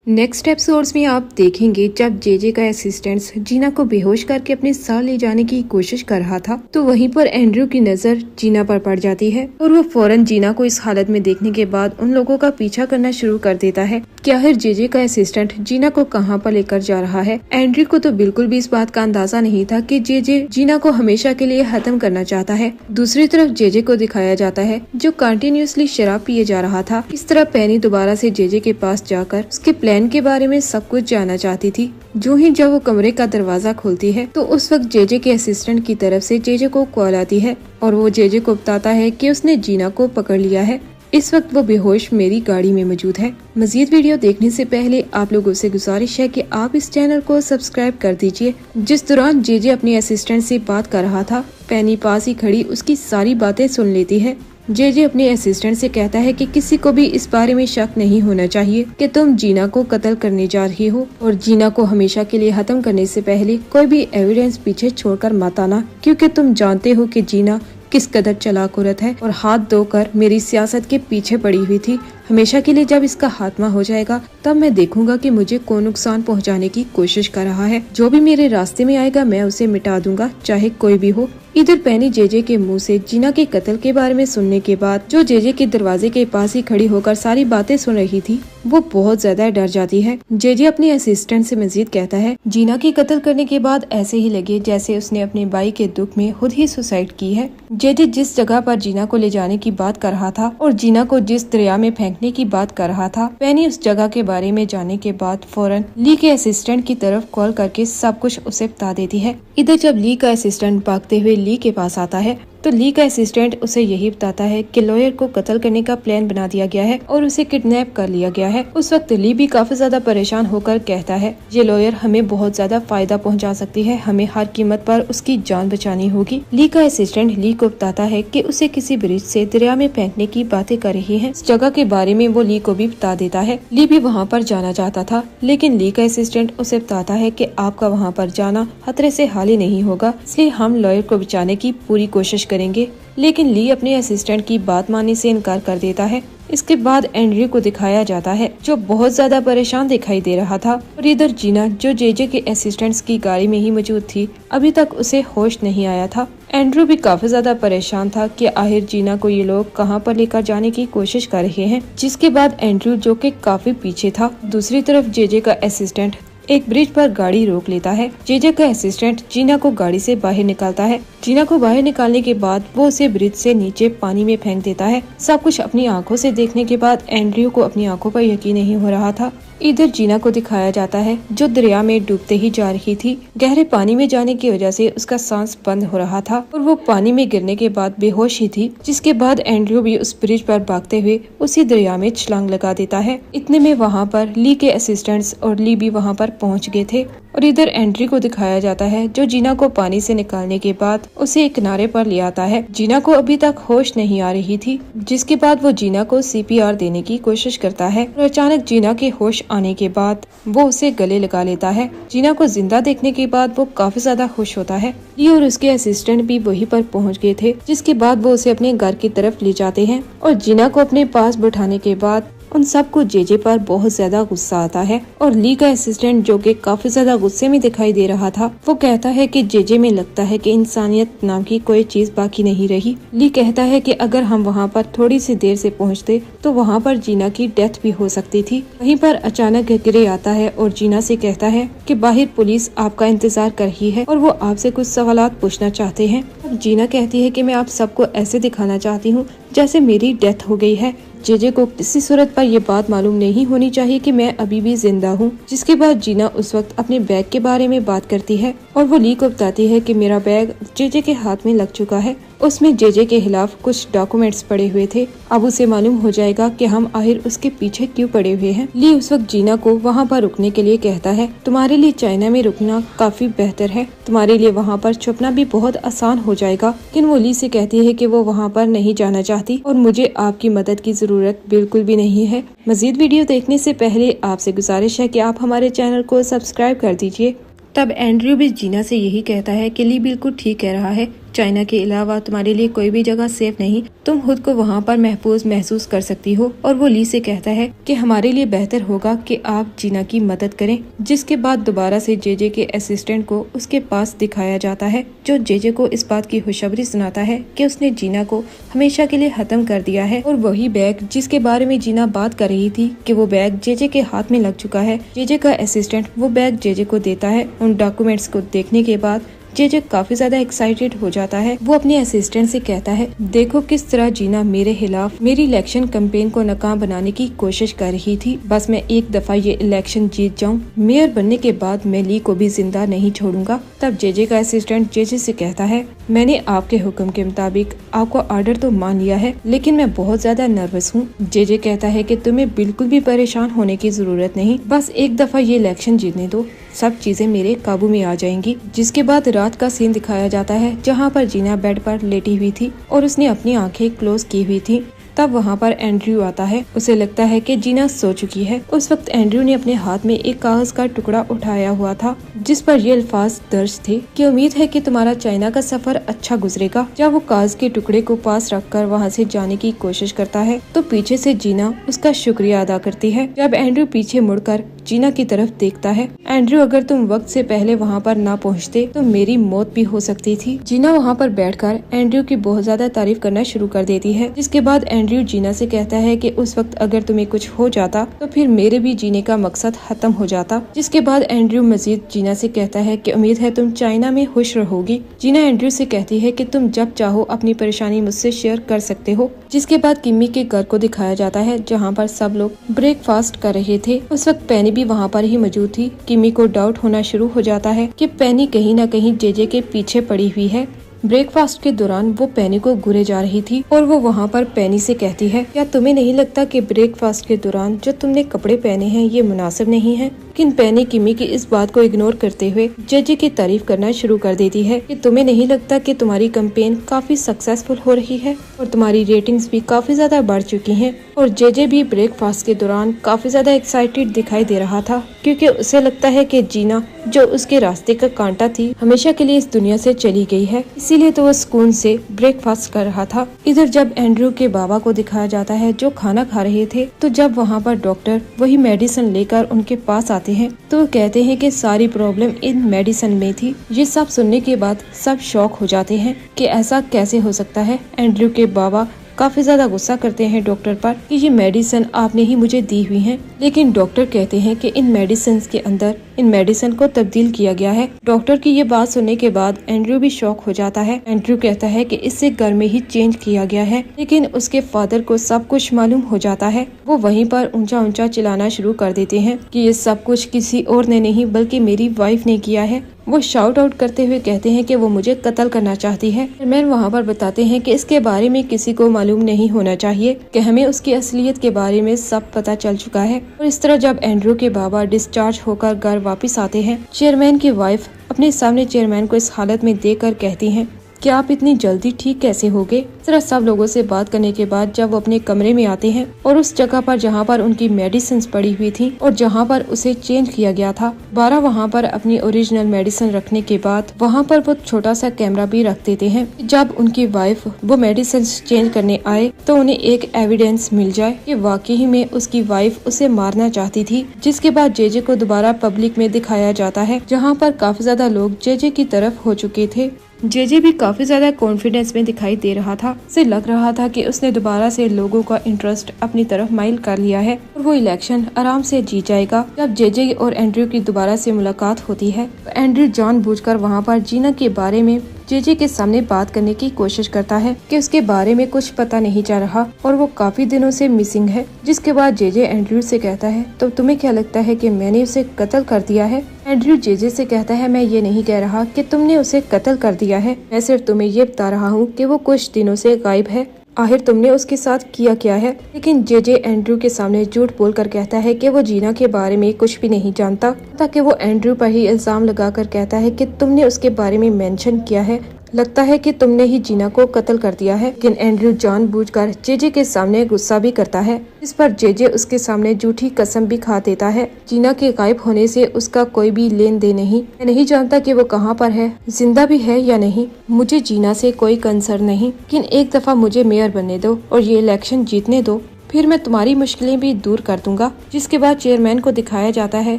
Next episodes में आप देखेंगे जब जेजे का असिस्टेंट जीना को बेहोश करके अपने साथ ले जाने की कोशिश कर रहा था तो वहीं पर एंड्रयू की नजर जीना पर पड़ जाती है और वो फौरन जीना को इस हालत में देखने के बाद उन लोगों का पीछा करना शुरू कर देता है कि आखिर जेजे का असिस्टेंट जीना को कहां पर लेकर जा रहा है। एंड्रयू को तो बिल्कुल भी इस बात का अंदाजा नहीं था कि जेजे जीना को हमेशा के लिए खत्म करना चाहता है। दूसरी तरफ जेजे को दिखाया जाता है जो कंटिन्यूअसली शराब पिए जा रहा था। इस तरह पेनी दोबारा से जेजे के पास जाकर उसके प्लान के बारे में सब कुछ जानना चाहती थी। जो ही जब वो कमरे का दरवाजा खोलती है तो उस वक्त जेजे के असिस्टेंट की तरफ से जेजे को कॉल आती है और वो जेजे को बताता है कि उसने जीना को पकड़ लिया है। इस वक्त वो बेहोश मेरी गाड़ी में मौजूद है। मजीद वीडियो देखने से पहले आप लोगों से गुजारिश है कि आप इस चैनल को सब्सक्राइब कर दीजिए। जिस दौरान जेजे अपने असिस्टेंट से बात कर रहा था, पेनी पास ही खड़ी उसकी सारी बातें सुन लेती है। जेजे अपने असिस्टेंट से कहता है कि किसी को भी इस बारे में शक नहीं होना चाहिए कि तुम जीना को कत्ल करने जा रही हो और जीना को हमेशा के लिए खत्म करने से पहले कोई भी एविडेंस पीछे छोड़कर मत आना, क्योंकि तुम जानते हो कि जीना किस कदर चालाक औरत है और हाथ धोकर मेरी सियासत के पीछे पड़ी हुई थी। हमेशा के लिए जब इसका खात्मा हो जाएगा तब मैं देखूंगा कि मुझे कौन नुकसान पहुंचाने की कोशिश कर रहा है। जो भी मेरे रास्ते में आएगा मैं उसे मिटा दूंगा, चाहे कोई भी हो। इधर पेनी जेजे के मुंह से जीना के कत्ल के बारे में सुनने के बाद जो जेजे के दरवाजे के पास ही खड़ी होकर सारी बातें सुन रही थी वो बहुत ज्यादा डर जाती है। जेजे अपने असिस्टेंट से मजीद कहता है जीना की कत्ल करने के बाद ऐसे ही लगे जैसे उसने अपने भाई के दुख में खुद ही सुसाइड की है। जेजे जिस जगह पर जीना को ले जाने की बात कर रहा था और जीना को जिस दरिया में फेंकने की बात कर रहा था, पेनी उस जगह के बारे में जानने के बाद फौरन ली के असिस्टेंट की तरफ कॉल करके सब कुछ उसे बता देती है। इधर जब ली का असिस्टेंट भागते हुए ली के पास आता है तो ली का असिस्टेंट उसे यही बताता है कि लॉयर को कत्ल करने का प्लान बना दिया गया है और उसे किडनैप कर लिया गया है। उस वक्त ली भी काफी ज्यादा परेशान होकर कहता है ये लॉयर हमें बहुत ज्यादा फायदा पहुंचा सकती है, हमें हर कीमत पर उसकी जान बचानी होगी। ली का असिस्टेंट ली को बताता है कि उसे किसी ब्रिज से दरिया में फेंकने की बातें कर रही है। इस जगह के बारे में वो ली को भी बता देता है। ली भी वहाँ पर जाना चाहता था लेकिन ली का असिस्टेंट उसे बताता है कि आपका वहाँ पर जाना खतरे से हाल ही नहीं होगा, इसलिए हम लॉयर को बचाने की पूरी कोशिश करेंगे। लेकिन ली अपने असिस्टेंट की बात मानने से इनकार कर देता है। इसके बाद एंड्रयू को दिखाया जाता है जो बहुत ज्यादा परेशान दिखाई दे रहा था और इधर जीना जो जेजे के असिस्टेंट्स की गाड़ी में ही मौजूद थी, अभी तक उसे होश नहीं आया था। एंड्रयू भी काफी ज्यादा परेशान था कि आखिर जीना को ये लोग कहां पर लेकर जाने की कोशिश कर रहे हैं। जिसके बाद एंड्रयू जो कि काफी पीछे था, दूसरी तरफ जेजे का असिस्टेंट एक ब्रिज पर गाड़ी रोक लेता है। जेजे का असिस्टेंट जीना को गाड़ी से बाहर निकालता है। जीना को बाहर निकालने के बाद वो उसे ब्रिज से नीचे पानी में फेंक देता है। सब कुछ अपनी आंखों से देखने के बाद एंड्रयू को अपनी आंखों पर यकीन नहीं हो रहा था। इधर जीना को दिखाया जाता है जो दरिया में डूबते ही जा रही थी। गहरे पानी में जाने की वजह से उसका सांस बंद हो रहा था और वो पानी में गिरने के बाद बेहोश ही थी। जिसके बाद एंड्रयू भी उस ब्रिज पर भागते हुए उसी दरिया में छलांग लगा देता है। इतने में वहाँ पर ली के असिस्टेंट्स और ली भी वहाँ पर पहुँच गए थे और इधर एंड्रयू को दिखाया जाता है जो जीना को पानी से निकालने के बाद उसे एक किनारे पर ले आता है। जीना को अभी तक होश नहीं आ रही थी, जिसके बाद वो जीना को CPR देने की कोशिश करता है और अचानक जीना के होश आने के बाद वो उसे गले लगा लेता है। जीना को जिंदा देखने के बाद वो काफी ज्यादा खुश होता है। ली और उसके असिस्टेंट भी वहीं पर पहुंच गए थे, जिसके बाद वो उसे अपने घर की तरफ ले जाते हैं और जीना को अपने पास बैठाने के बाद उन सबको जेजे पर बहुत ज्यादा गुस्सा आता है और ली का असिस्टेंट जो कि काफी ज्यादा गुस्से में दिखाई दे रहा था, वो कहता है कि जेजे में लगता है कि इंसानियत नाम की कोई चीज बाकी नहीं रही। ली कहता है कि अगर हम वहाँ पर थोड़ी सी देर से पहुँचते तो वहाँ पर जीना की डेथ भी हो सकती थी। वहीं पर अचानक गिरे आता है और जीना से कहता है कि बाहर पुलिस आपका इंतजार कर रही है और वो आपसे कुछ सवालात पूछना चाहते हैं। अब जीना कहती है कि मैं आप सबको ऐसे दिखाना चाहती हूँ जैसे मेरी डेथ हो गई है। जेजे को किसी सूरत पर यह बात मालूम नहीं होनी चाहिए कि मैं अभी भी जिंदा हूँ। जिसके बाद जीना उस वक्त अपने बैग के बारे में बात करती है और वो ली को बताती है कि मेरा बैग जेजे के हाथ में लग चुका है। उसमें जेजे के खिलाफ कुछ डॉक्यूमेंट्स पड़े हुए थे। अब उसे मालूम हो जाएगा कि हम आखिर उसके पीछे क्यों पड़े हुए हैं। ली उस वक्त जीना को वहाँ पर रुकने के लिए कहता है तुम्हारे लिए चाइना में रुकना काफी बेहतर है, तुम्हारे लिए वहाँ पर छुपना भी बहुत आसान हो जाएगा। लेकिन वो ली से कहती है कि वो वहाँ पर नहीं जाना चाहती और मुझे आपकी मदद की जरूरत बिल्कुल भी नहीं है। मजीद वीडियो देखने से पहले आपसे गुजारिश है कि आप हमारे चैनल को सब्सक्राइब कर दीजिए। तब एंड्रयू भी जीना से यही कहता है कि ली बिल्कुल ठीक कह रहा है, चाइना के अलावा तुम्हारे लिए कोई भी जगह सेफ नहीं, तुम खुद को वहाँ पर महफूज महसूस कर सकती हो। और वो ली से कहता है कि हमारे लिए बेहतर होगा कि आप जीना की मदद करें। जिसके बाद दोबारा से जेजे के असिस्टेंट को उसके पास दिखाया जाता है, जो जेजे को इस बात की खुशखबरी सुनाता है कि उसने जीना को हमेशा के लिए खत्म कर दिया है। और वही बैग जिसके बारे में जीना बात कर रही थी कि वो बैग जेजे के हाथ में लग चुका है। जेजे का असिस्टेंट वो बैग जेजे को देता है। उन डॉक्यूमेंट्स को देखने के बाद जेजे काफी ज्यादा एक्साइटेड हो जाता है। वो अपने असिस्टेंट से कहता है, देखो किस तरह जीना मेरे खिलाफ मेरी इलेक्शन कैंपेन को नाकाम बनाने की कोशिश कर रही थी। बस मैं एक दफा ये इलेक्शन जीत जाऊं, मेयर बनने के बाद मैं ली को भी जिंदा नहीं छोड़ूंगा। तब जेजे का असिस्टेंट जेजे से कहता है, मैंने आपके हुक्म के मुताबिक आपको ऑर्डर तो मान लिया है, लेकिन मैं बहुत ज्यादा नर्वस हूँ। जेजे कहता है कि तुम्हें बिल्कुल भी परेशान होने की जरूरत नहीं, बस एक दफा ये इलेक्शन जीतने दो, सब चीजें मेरे काबू में आ जाएंगी। जिसके बाद रात का सीन दिखाया जाता है, जहाँ पर जीना बेड पर लेटी हुई थी और उसने अपनी आंखें क्लोज की हुई थी। तब वहाँ पर एंड्रयू आता है। उसे लगता है कि जीना सो चुकी है। उस वक्त एंड्रयू ने अपने हाथ में एक कागज का टुकड़ा उठाया हुआ था, जिस पर ये अल्फाज दर्ज थे कि उम्मीद है कि तुम्हारा चाइना का सफर अच्छा गुजरेगा। जब वो कागज के टुकड़े को पास रखकर वहाँ से जाने की कोशिश करता है, तो पीछे से जीना उसका शुक्रिया अदा करती है। जब एंड्रयू पीछे मुड़कर जीना की तरफ देखता है, एंड्रयू अगर तुम वक्त से पहले वहाँ पर ना पहुँचते तो मेरी मौत भी हो सकती थी। जीना वहाँ पर बैठकर एंड्रयू की बहुत ज्यादा तारीफ करना शुरू कर देती है। जिसके बाद एंड्रयू जीना से कहता है कि उस वक्त अगर तुम्हें कुछ हो जाता तो फिर मेरे भी जीने का मकसद खत्म हो जाता। जिसके बाद एंड्रयू मजीद जीना से कहता है कि उम्मीद है तुम चाइना में खुश रहोगी। जीना एंड्रयू से कहती है कि तुम जब चाहो अपनी परेशानी मुझसे शेयर कर सकते हो। जिसके बाद किम्मी के घर को दिखाया जाता है, जहाँ पर सब लोग ब्रेकफास्ट कर रहे थे। उस वक्त पेनी भी वहाँ पर ही मौजूद थी। किम्मी को डाउट होना शुरू हो जाता है कि पेनी कहीं न कहीं जेजे के पीछे पड़ी हुई है। ब्रेकफास्ट के दौरान वो पेनी को घूरे जा रही थी और वो वहाँ पर पेनी से कहती है, क्या तुम्हें नहीं लगता कि ब्रेकफास्ट के दौरान जो तुमने कपड़े पहने हैं ये मुनासिब नहीं है? लेकिन पेनी किमी की इस बात को इग्नोर करते हुए जेजे की तारीफ करना शुरू कर देती है कि तुम्हें नहीं लगता कि तुम्हारी कैंपेन काफी सक्सेसफुल हो रही है और तुम्हारी रेटिंग्स भी काफी ज्यादा बढ़ चुकी हैं। और जेजे भी ब्रेकफास्ट के दौरान काफी ज्यादा एक्साइटेड दिखाई दे रहा था, क्योंकि उसे लगता है कि जीना जो उसके रास्ते का कांटा थी हमेशा के लिए इस दुनिया से चली गई है, इसीलिए तो वो सुकून से ब्रेकफास्ट कर रहा था। इधर जब एंड्रयू के बाबा को दिखाया जाता है जो खाना खा रहे थे, तो जब वहाँ पर डॉक्टर वही मेडिसिन लेकर उनके पास आते हैं तो कहते हैं कि सारी प्रॉब्लम इन मेडिसिन में थी। ये सब सुनने के बाद सब शॉक हो जाते हैं कि ऐसा कैसे हो सकता है। एंड्रयू के बाबा काफी ज्यादा गुस्सा करते हैं डॉक्टर पर कि ये मेडिसिन आपने ही मुझे दी हुई हैं, लेकिन डॉक्टर कहते हैं कि इन मेडिसिन के अंदर इन मेडिसिन को तब्दील किया गया है। डॉक्टर की ये बात सुनने के बाद एंड्रयू भी शॉक हो जाता है। एंड्रयू कहता है कि इसे घर में ही चेंज किया गया है, लेकिन उसके फादर को सब कुछ मालूम हो जाता है। वो वहीं पर ऊंचा ऊंचा चिल्लाना शुरू कर देते हैं कि ये सब कुछ किसी और ने नहीं बल्कि मेरी वाइफ ने किया है। वो शाउट आउट करते हुए कहते हैं कि वो मुझे कत्ल करना चाहती है। मैन वहाँ पर बताते हैं कि इसके बारे में किसी को मालूम नहीं होना चाहिए, कि हमें उसकी असलियत के बारे में सब पता चल चुका है। और इस तरह जब एंड्रयू के बाबा डिस्चार्ज होकर घर वापस आते हैं, चेयरमैन की वाइफ अपने सामने चेयरमैन को इस हालत में देखकर कहती हैं कि आप इतनी जल्दी ठीक कैसे हो गए। इस तरह सब लोगों से बात करने के बाद जब वो अपने कमरे में आते हैं और उस जगह पर जहाँ पर उनकी मेडिसिन पड़ी हुई थी और जहाँ पर उसे चेंज किया गया था, 12 वहाँ पर अपनी ओरिजिनल मेडिसिन रखने के बाद वहाँ पर वो छोटा सा कैमरा भी रख देते हैं। जब उनकी वाइफ वो मेडिसिन चेंज करने आए तो उन्हें एक एविडेंस मिल जाए कि वाकई में उसकी वाइफ उसे मारना चाहती थी। जिसके बाद जेजे को दोबारा पब्लिक में दिखाया जाता है, जहाँ पर काफी ज्यादा लोग जेजे की तरफ हो चुके थे। जेजे भी काफी ज्यादा कॉन्फिडेंस में दिखाई दे रहा था। उसे लग रहा था कि उसने दोबारा से लोगों का इंटरेस्ट अपनी तरफ माइल कर लिया है और वो इलेक्शन आराम से जीत जाएगा। जब जेजे और एंड्रयू की दोबारा से मुलाकात होती है तो एंड्रयू जानबूझकर वहाँ पर जीना के बारे में जेजे के सामने बात करने की कोशिश करता है कि उसके बारे में कुछ पता नहीं चल रहा और वो काफी दिनों से मिसिंग है। जिसके बाद जेजे एंड्रयू से कहता है, तो तुम्हें क्या लगता है कि मैंने उसे कत्ल कर दिया है? एंड्रयू जेजे से कहता है, मैं ये नहीं कह रहा कि तुमने उसे कत्ल कर दिया है, मैं सिर्फ तुम्हें ये बता रहा हूँ कि वो कुछ दिनों से गायब है। आखिर तुमने उसके साथ किया क्या है? लेकिन जेजे एंड्रयू के सामने झूठ बोलकर कहता है कि वो जीना के बारे में कुछ भी नहीं जानता, ताकि वो एंड्रयू पर ही इल्जाम लगाकर कहता है कि तुमने उसके बारे में मेंशन किया है। लगता है कि तुमने ही जीना को कत्ल कर दिया है। लेकिन एंड्रयू जानबूझकर जेजे के सामने गुस्सा भी करता है। इस पर जेजे उसके सामने झूठी कसम भी खा देता है। जीना के गायब होने से उसका कोई भी लेन देन नहीं। मैं नहीं जानता कि वो कहाँ पर है, जिंदा भी है या नहीं। मुझे जीना से कोई कंसर्न नहीं, लेकिन एक दफा मुझे मेयर बनने दो और ये इलेक्शन जीतने दो, फिर मैं तुम्हारी मुश्किलें भी दूर कर दूंगा। जिसके बाद चेयरमैन को दिखाया जाता है,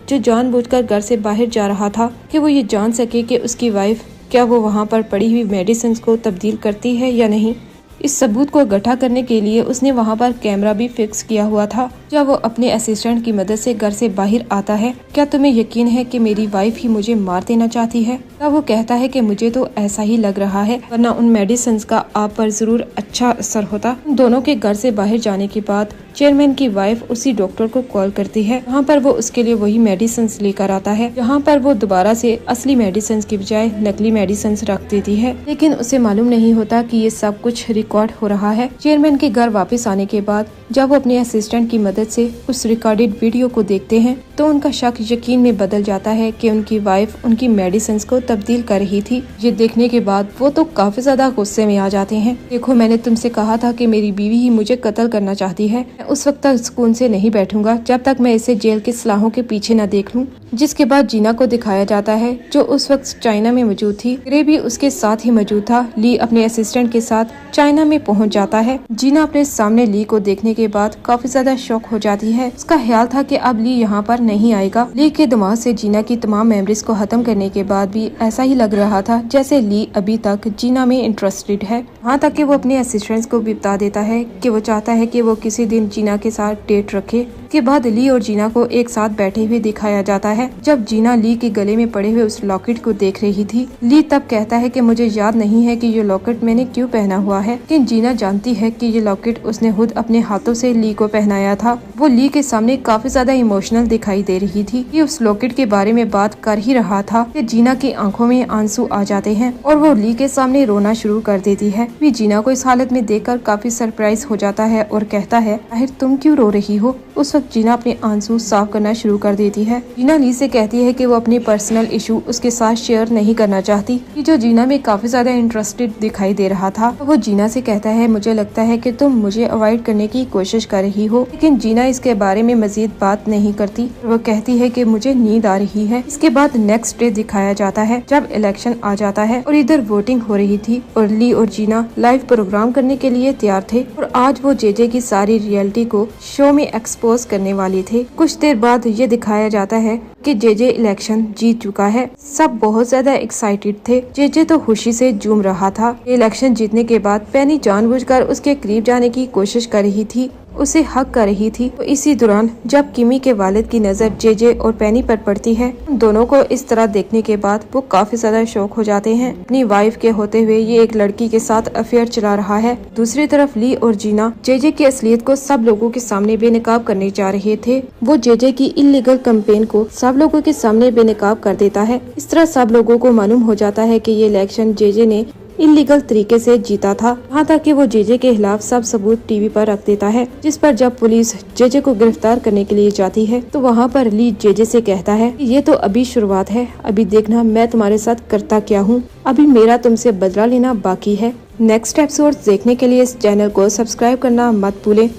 जो जानबूझकर घर से बाहर जा रहा था कि वो ये जान सके कि उसकी वाइफ क्या वो वहाँ पर पड़ी हुई मेडिसिन को तब्दील करती है या नहीं। इस सबूत को इकट्ठा करने के लिए उसने वहाँ पर कैमरा भी फिक्स किया हुआ था। जब वो अपने असिस्टेंट की मदद से घर से बाहर आता है, क्या तुम्हें यकीन है कि मेरी वाइफ ही मुझे मार देना चाहती है? तब वो कहता है कि मुझे तो ऐसा ही लग रहा है, वरना उन मेडिसिन का आप पर जरूर अच्छा असर होता। दोनों के घर से बाहर जाने के बाद चेयरमैन की वाइफ उसी डॉक्टर को कॉल करती है। वहाँ पर वो उसके लिए वही मेडिसिन लेकर आता है। यहाँ पर वो दोबारा से असली मेडिसिन की बजाय नकली मेडिसिन रख देती है, लेकिन उसे मालूम नहीं होता कि ये सब कुछ रिकॉर्ड हो रहा है। चेयरमैन के घर वापस आने के बाद जब वो अपने असिस्टेंट की मदद से उस रिकॉर्डेड वीडियो को देखते हैं, तो उनका शक यकीन में बदल जाता है कि उनकी वाइफ उनकी मेडिसिन को तब्दील कर रही थी। ये देखने के बाद वो तो काफी ज्यादा गुस्से में आ जाते हैं। देखो, मैंने तुमसे कहा था कि मेरी बीवी ही मुझे कत्ल करना चाहती है। मैं उस वक्त तक सुकून से नहीं बैठूंगा जब तक मैं इसे जेल की सलाहों के पीछे न देख लूं। जिसके बाद जीना को दिखाया जाता है, जो उस वक्त चाइना में मौजूद थी। रे भी उसके साथ ही मौजूद था। ली अपने असिस्टेंट के साथ चाइना में पहुंच जाता है। जीना अपने सामने ली को देखने के बाद काफी ज्यादा शॉक हो जाती है। उसका ख्याल था कि अब ली यहाँ पर नहीं आएगा। ली के दिमाग से जीना की तमाम मेमोरीज को खत्म करने के बाद भी ऐसा ही लग रहा था जैसे ली अभी तक जीना में इंटरेस्टेड है। वहाँ तक कि वो अपने असिस्टेंट्स को भी बता देता है कि वो चाहता है कि वो किसी दिन जीना के साथ डेट रखे। के बाद ली और जीना को एक साथ बैठे हुए दिखाया जाता है। जब जीना ली के गले में पड़े हुए उस लॉकेट को देख रही थी, ली तब कहता है कि मुझे याद नहीं है कि ये लॉकेट मैंने क्यों पहना हुआ है, लेकिन जीना जानती है कि ये लॉकेट उसने खुद अपने हाथों से ली को पहनाया था। वो ली के सामने काफी ज्यादा इमोशनल दिखाई दे रही थी। ये उस लॉकेट के बारे में बात कर ही रहा था कि जीना की आंखों में आंसू आ जाते हैं और वो ली के सामने रोना शुरू कर देती है। भी जीना को इस हालत में देखकर काफी सरप्राइज हो जाता है और कहता है, आखिर तुम क्यों रो रही हो? उस वक्त जीना अपने आंसू साफ करना शुरू कर देती है। जीना ली से कहती है कि वो अपने पर्सनल इशू उसके साथ शेयर नहीं करना चाहती, कि जो जीना में काफी ज्यादा इंटरेस्टेड दिखाई दे रहा था। वो जीना से कहता है, मुझे लगता है कि तुम मुझे अवॉइड करने की कोशिश कर रही हो, लेकिन जीना इसके बारे में मजीद बात नहीं करती। वो कहती है कि मुझे नींद आ रही है। इसके बाद नेक्स्ट डे दिखाया जाता है जब इलेक्शन आ जाता है और इधर वोटिंग हो रही थी और ली और जीना लाइव प्रोग्राम करने के लिए तैयार थे और आज वो जेजे की सारी रियलिटी को शो में एक्सपोज करने वाले थे। कुछ देर बाद ये दिखाया जाता है कि जेजे इलेक्शन जीत चुका है। सब बहुत ज्यादा एक्साइटेड थे। जेजे तो खुशी से झूम रहा था। इलेक्शन जीतने के बाद पेनी जानबूझकर उसके करीब जाने की कोशिश कर रही थी, उसे हक कर रही थी। तो इसी दौरान जब किमी के वालिद की नजर जेजे और पेनी पर पड़ती है, उन दोनों को इस तरह देखने के बाद वो काफी ज्यादा शौक हो जाते हैं। अपनी वाइफ के होते हुए ये एक लड़की के साथ अफेयर चला रहा है। दूसरी तरफ ली और जीना जेजे की असलियत को सब लोगों के सामने बेनकाब करने जा रहे थे। वो जेजे की इलीगल कैंपेन को सब लोगों के सामने बेनकाब कर देता है। इस तरह सब लोगों को मालूम हो जाता है कि ये इलेक्शन जेजे ने इलीगल तरीके से जीता था। यहाँ तक कि वो जेजे के खिलाफ सब सबूत टीवी पर रख देता है, जिस पर जब पुलिस जेजे को गिरफ्तार करने के लिए जाती है तो वहाँ पर ली जेजे से कहता है कि ये तो अभी शुरुआत है, अभी देखना मैं तुम्हारे साथ करता क्या हूँ, अभी मेरा तुमसे बदला लेना बाकी है। नेक्स्ट एपिसोड देखने के लिए इस चैनल को सब्सक्राइब करना मत भूलें।